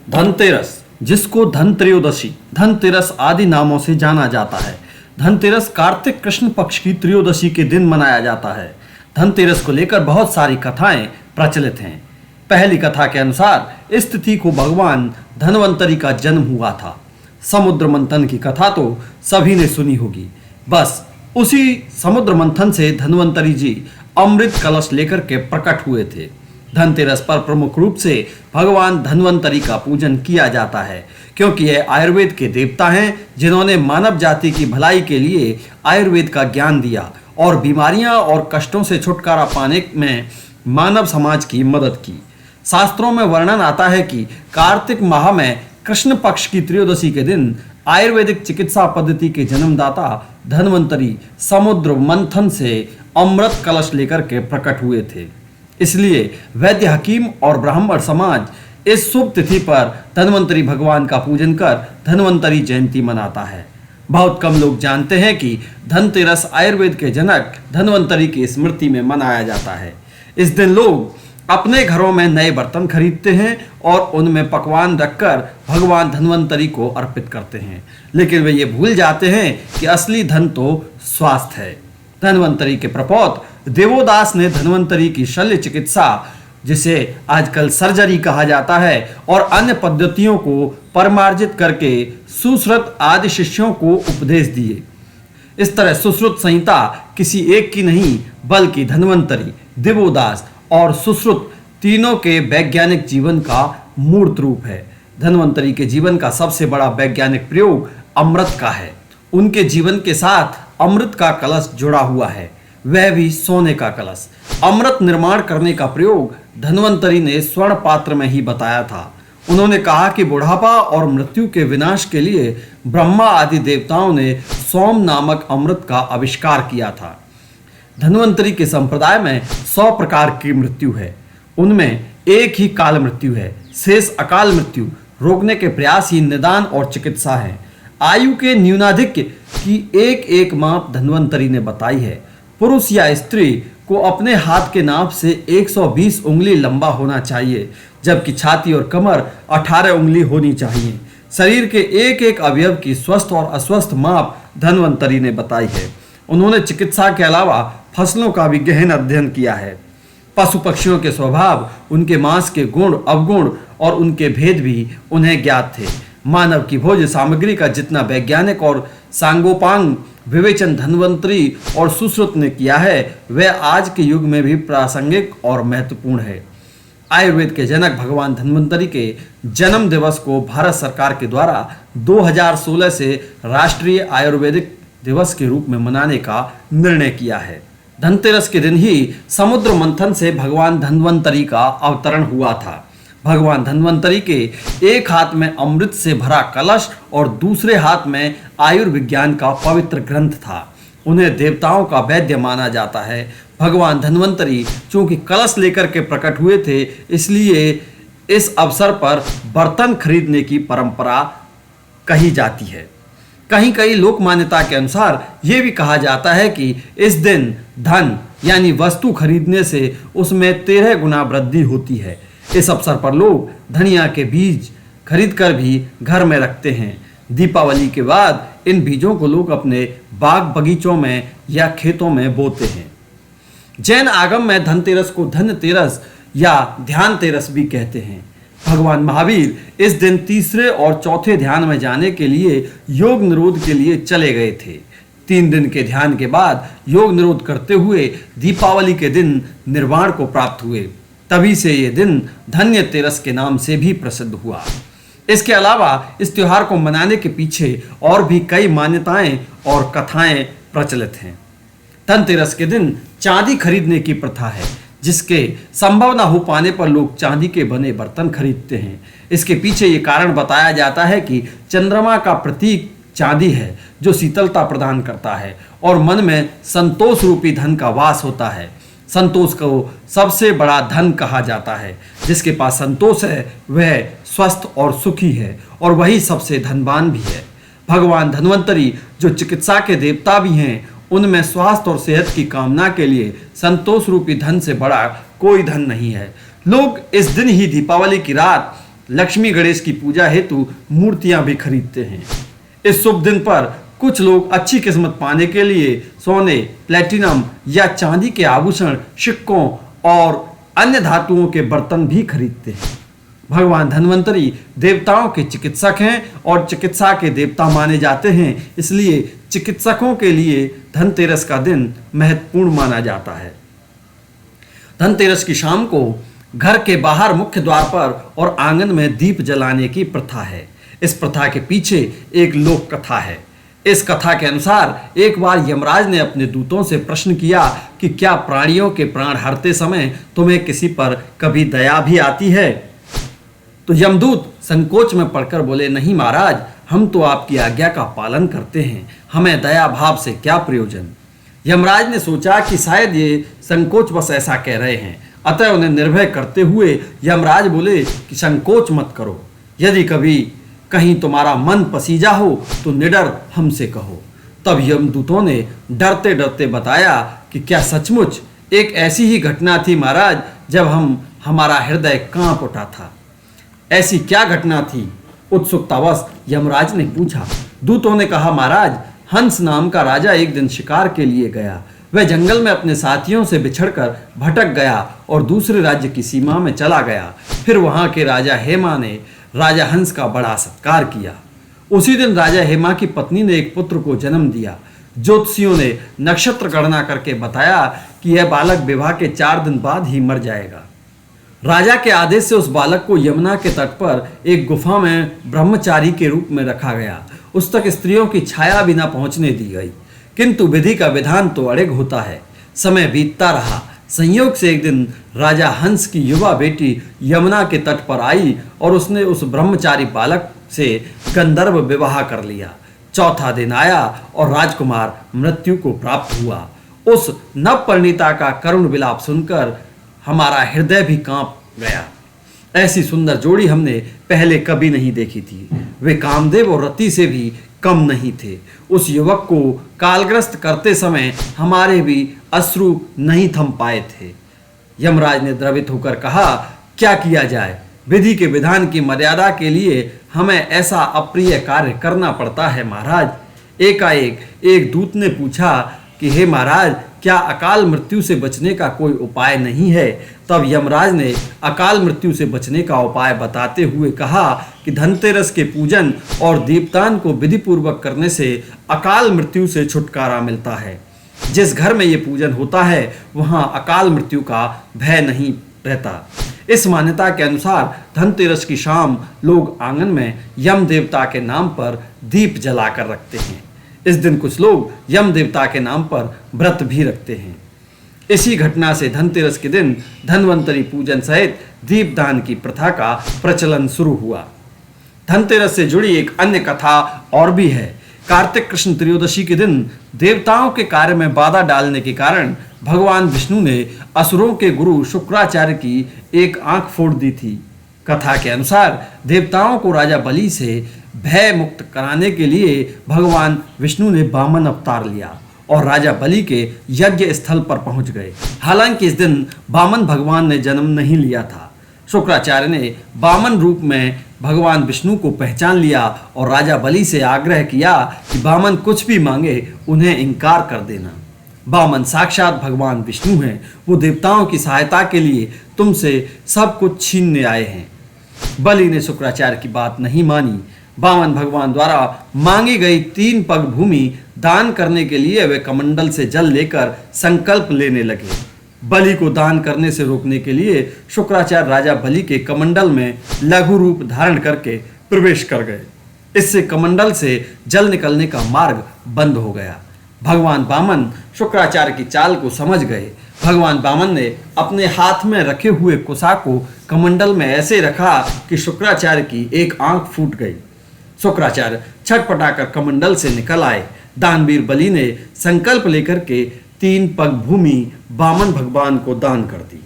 धनतेरस, जिसको धनत्रयोदशी, धनतेरस आदि नामों से जाना जाता है। धनतेरस कार्तिक कृष्ण पक्ष की त्रयोदशी के दिन मनाया जाता है। धनतेरस को लेकर बहुत सारी कथाएं प्रचलित हैं। पहली कथा के अनुसार इस तिथि को भगवान धन्वंतरी का जन्म हुआ था। समुद्र मंथन की कथा तो सभी ने सुनी होगी। बस उसी समुद्र मंथन से धन्वंतरी जी अमृत कलश लेकर के प्रकट हुए थे। धनतेरस पर प्रमुख रूप से भगवान धन्वंतरी का पूजन किया जाता है, क्योंकि यह आयुर्वेद के देवता हैं जिन्होंने मानव जाति की भलाई के लिए आयुर्वेद का ज्ञान दिया और बीमारियां और कष्टों से छुटकारा पाने में मानव समाज की मदद की। शास्त्रों में वर्णन आता है कि कार्तिक माह में कृष्ण पक्ष की त्रयोदशी के दिन आयुर्वेदिक चिकित्सा पद्धति के जन्मदाता धन्वंतरी समुद्र मंथन से अमृत कलश लेकर के प्रकट हुए थे। इसलिए वैद्य हकीम और ब्राह्मण समाज इस शुभ तिथि पर धन्वंतरी भगवान का पूजन कर धन्वंतरी जयंती मनाता है। बहुत कम लोग जानते हैं कि धनतेरस आयुर्वेद के जनक धन्वंतरी की स्मृति में मनाया जाता है। इस दिन लोग अपने घरों में नए बर्तन खरीदते हैं और उनमें पकवान रखकर भगवान धन्वंतरी को अर्पित करते हैं, लेकिन वे ये भूल जाते हैं कि असली धन तो स्वास्थ्य है। धन्वंतरी के प्रपौत्र देवोदास ने धन्वंतरी की शल्य चिकित्सा, जिसे आजकल सर्जरी कहा जाता है, और अन्य पद्धतियों को परमार्जित करके सुश्रुत आदि शिष्यों को उपदेश दिए। इस तरह सुश्रुत संहिता किसी एक की नहीं, बल्कि धन्वंतरी, देवोदास और सुश्रुत तीनों के वैज्ञानिक जीवन का मूर्त रूप है। धन्वंतरी के जीवन का सबसे बड़ा वैज्ञानिक प्रयोग अमृत का है। उनके जीवन के साथ अमृत का कलश जुड़ा हुआ है, वह भी सोने का कलश। अमृत निर्माण करने का प्रयोग धन्वंतरी ने स्वर्ण पात्र में ही बताया था। उन्होंने कहा कि बुढ़ापा और मृत्यु के विनाश के लिए ब्रह्मा आदि देवताओं ने सोम नामक अमृत का आविष्कार किया था। धन्वंतरी के संप्रदाय में 100 प्रकार की मृत्यु है। उनमें एक ही काल मृत्यु है, शेष अकाल मृत्यु रोकने के प्रयास ही निदान और चिकित्सा है। आयु के न्यूनाधिक्य की एक एक माप धन्वंतरी ने बताई है। पुरुष या स्त्री को अपने हाथ के नाप से 120 उंगली लंबा होना चाहिए, जबकि छाती और कमर 18 उंगली होनी चाहिए। शरीर के एक एक अवयव की स्वस्थ और अस्वस्थ माप धन्वंतरी ने बताई है। उन्होंने चिकित्सा के अलावा फसलों का भी गहन अध्ययन किया है। पशु पक्षियों के स्वभाव, उनके मांस के गुण अवगुण और उनके भेद भी उन्हें ज्ञात थे। मानव की भोज्य सामग्री का जितना वैज्ञानिक और सांगोपांग विवेचन धन्वंतरी और सुश्रुत ने किया है, वह आज के युग में भी प्रासंगिक और महत्वपूर्ण है। आयुर्वेद के जनक भगवान धन्वंतरी के जन्म दिवस को भारत सरकार के द्वारा 2016 से राष्ट्रीय आयुर्वेदिक दिवस के रूप में मनाने का निर्णय किया है। धनतेरस के दिन ही समुद्र मंथन से भगवान धन्वंतरी का अवतरण हुआ था। भगवान धन्वंतरी के एक हाथ में अमृत से भरा कलश और दूसरे हाथ में आयुर्विज्ञान का पवित्र ग्रंथ था। उन्हें देवताओं का वैद्य माना जाता है। भगवान धन्वंतरी चूंकि कलश लेकर के प्रकट हुए थे, इसलिए इस अवसर पर बर्तन खरीदने की परंपरा कही जाती है। कहीं कहीं लोक मान्यता के अनुसार यह भी कहा जाता है कि इस दिन धन यानी वस्तु खरीदने से उसमें 13 गुना वृद्धि होती है। इस अवसर पर लोग धनिया के बीज खरीदकर भी घर में रखते हैं। दीपावली के बाद इन बीजों को लोग अपने बाग बगीचों में या खेतों में बोते हैं। जैन आगम में धनतेरस को धनतेरस या ध्यान तेरस भी कहते हैं। भगवान महावीर इस दिन तीसरे और चौथे ध्यान में जाने के लिए योग निरोध के लिए चले गए थे। 3 दिन के ध्यान के बाद योग निरोध करते हुए दीपावली के दिन निर्वाण को प्राप्त हुए। तभी से ये दिन धन्य तेरस के नाम से भी प्रसिद्ध हुआ। इसके अलावा इस त्योहार को मनाने के पीछे और भी कई मान्यताएं और कथाएं प्रचलित हैं। धनतेरस के दिन चांदी खरीदने की प्रथा है, जिसके संभव न हो पाने पर लोग चांदी के बने बर्तन खरीदते हैं। इसके पीछे ये कारण बताया जाता है कि चंद्रमा का प्रतीक चांदी है, जो शीतलता प्रदान करता है और मन में संतोष रूपी धन का वास होता है। संतोष को सबसे बड़ा धन कहा जाता है। जिसके पास संतोष है वह स्वस्थ और सुखी है, और वही सबसे धनवान भी है। भगवान धन्वंतरी जो चिकित्सा के देवता भी हैं, उनमें स्वास्थ्य और सेहत की कामना के लिए संतोष रूपी धन से बड़ा कोई धन नहीं है। लोग इस दिन ही दीपावली की रात लक्ष्मी गणेश की पूजा हेतु मूर्तियां भी खरीदते हैं। इस शुभ दिन पर कुछ लोग अच्छी किस्मत पाने के लिए सोने, प्लेटिनम या चांदी के आभूषण, सिक्कों और अन्य धातुओं के बर्तन भी खरीदते हैं। भगवान धन्वंतरी देवताओं के चिकित्सक हैं और चिकित्सा के देवता माने जाते हैं, इसलिए चिकित्सकों के लिए धनतेरस का दिन महत्वपूर्ण माना जाता है। धनतेरस की शाम को घर के बाहर मुख्य द्वार पर और आंगन में दीप जलाने की प्रथा है। इस प्रथा के पीछे एक लोक कथा है। इस कथा के अनुसार एक बार यमराज ने अपने दूतों से प्रश्न किया कि क्या प्राणियों के प्राण हरते समय तुम्हें किसी पर कभी दया भी आती है? तो यमदूत संकोच में पड़कर बोले, नहीं महाराज, हम तो आपकी आज्ञा का पालन करते हैं, हमें दया भाव से क्या प्रयोजन। यमराज ने सोचा कि शायद ये संकोच बस ऐसा कह रहे हैं, अतः उन्हें निर्भय करते हुए यमराज बोले कि संकोच मत करो, यदि कभी कहीं तुम्हारा मन पसीजा हो तो निडर हमसे कहो। तब यमदूतों ने डरते डरते बताया कि क्या सचमुच एक ऐसी ही घटना थी महाराज, जब हमारा हृदय कांप उठा था। ऐसी क्या घटना थी? उत्सुकतावश यमराज ने पूछा। दूतों ने कहा, महाराज, हंस नाम का राजा एक दिन शिकार के लिए गया। वह जंगल में अपने साथियों से बिछड़कर भटक गया और दूसरे राज्य की सीमा में चला गया। फिर वहां के राजा हेमा ने राजा हंस का बड़ा सत्कार किया। उसी दिन राजा हेमा की पत्नी ने एक पुत्र को जन्म दिया। ज्योतिषियों ने नक्षत्र गणना करके बताया कि यह बालक विवाह के 4 दिन बाद ही मर जाएगा। राजा के आदेश से उस बालक को यमुना के तट पर एक गुफा में ब्रह्मचारी के रूप में रखा गया। उस तक स्त्रियों की छाया भी न पहुंचने दी गई, किंतु विधि का विधान तो अड़िग होता है। समय बीतता रहा। संयोग से एक दिन राजा हंस की युवा बेटी यमुना के तट पर आई और उसने उस ब्रह्मचारी बालक से गंधर्व विवाह कर लिया। चौथा दिन आया और राजकुमार मृत्यु को प्राप्त हुआ। उस नवपरिणीता का करुण विलाप सुनकर हमारा हृदय भी कांप गया। ऐसी सुंदर जोड़ी हमने पहले कभी नहीं देखी थी। वे कामदेव और रति से भी कम नहीं थे। उस युवक को कालग्रस्त करते समय हमारे भी अश्रु नहीं थम पाए थे। यमराज ने द्रवित होकर कहा, क्या किया जाए? विधि के विधान की मर्यादा के लिए हमें ऐसा अप्रिय कार्य करना पड़ता है महाराज। एकाएक एक दूत ने पूछा कि हे महाराज, क्या अकाल मृत्यु से बचने का कोई उपाय नहीं है? तब यमराज ने अकाल मृत्यु से बचने का उपाय बताते हुए कहा कि धनतेरस के पूजन और दीपदान को विधि पूर्वक करने से अकाल मृत्यु से छुटकारा मिलता है। जिस घर में ये पूजन होता है वहां अकाल मृत्यु का भय नहीं रहता। इस मान्यता के अनुसार धनतेरस की शाम लोग आंगन में यम देवता के नाम पर दीप जलाकर रखते हैं। इस दिन कुछ लोग यम देवता के नाम पर व्रत भी रखते हैं। इसी घटना से धनतेरस के दिन धन्वंतरी पूजन सहित दीपदान की प्रथा का प्रचलन शुरू हुआ। धनतेरस से जुड़ी एक अन्य कथा और भी है। कार्तिक कृष्ण त्रयोदशी के दिन देवताओं के कार्य में बाधा डालने के कारण भगवान विष्णु ने असुरों के गुरु शुक्राचार्य की एक आंख फोड़ दी थी। कथा के अनुसार देवताओं को राजा बलि से भय मुक्त कराने के लिए भगवान विष्णु ने वामन अवतार लिया और राजा बलि के यज्ञ स्थल पर पहुंच गए। हालांकि इस दिन वामन भगवान ने जन्म नहीं लिया था। शुक्राचार्य ने वामन रूप में भगवान विष्णु को पहचान लिया और राजा बलि से आग्रह किया कि वामन कुछ भी मांगे उन्हें इनकार कर देना। वामन साक्षात भगवान विष्णु हैं। वो देवताओं की सहायता के लिए तुमसे सब कुछ छीनने आए हैं। बलि ने शुक्राचार्य की बात नहीं मानी। वामन भगवान द्वारा मांगी गई 3 पग भूमि दान करने के लिए वे कमंडल से जल लेकर संकल्प लेने लगे। बलि को दान करने से रोकने के लिए शुक्राचार्य राजा बलि के कमंडल में लघु रूप धारण करके प्रवेश कर गए। इससे कमंडल से जल निकलने का मार्ग बंद हो गया। भगवान वामन शुक्राचार्य की चाल को समझ गए। भगवान वामन ने अपने हाथ में रखे हुए कुशा को कमंडल में ऐसे रखा कि शुक्राचार्य की एक आंख फूट गई। शुक्राचार्य छटपटाकर कमंडल से निकल आए। दानवीर बलि ने संकल्प लेकर के 3 पग भूमि वामन भगवान को दान कर दी।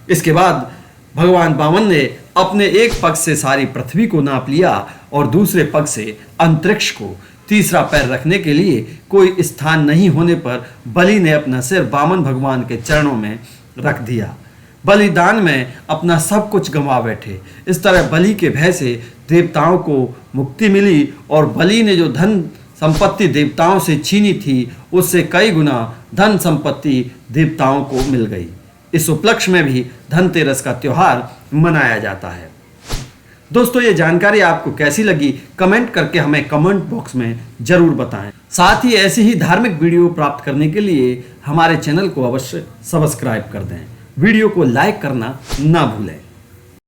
इसके बाद भगवान वामन ने अपने एक पग से सारी पृथ्वी को नाप लिया और दूसरे पग से अंतरिक्ष को। तीसरा पैर रखने के लिए कोई स्थान नहीं होने पर बलि ने अपना सिर वामन भगवान के चरणों में रख दिया। बलिदान में अपना सब कुछ गंवा बैठे। इस तरह बलि के भय से देवताओं को मुक्ति मिली और बलि ने जो धन संपत्ति देवताओं से छीनी थी उससे कई गुना धन संपत्ति देवताओं को मिल गई। इस उपलक्ष्य में भी धनतेरस का त्योहार मनाया जाता है। दोस्तों, ये जानकारी आपको कैसी लगी कमेंट करके हमें कमेंट बॉक्स में जरूर बताएं। साथ ही ऐसी ही धार्मिक वीडियो प्राप्त करने के लिए हमारे चैनल को अवश्य सब्सक्राइब कर दें। वीडियो को लाइक करना ना भूलें।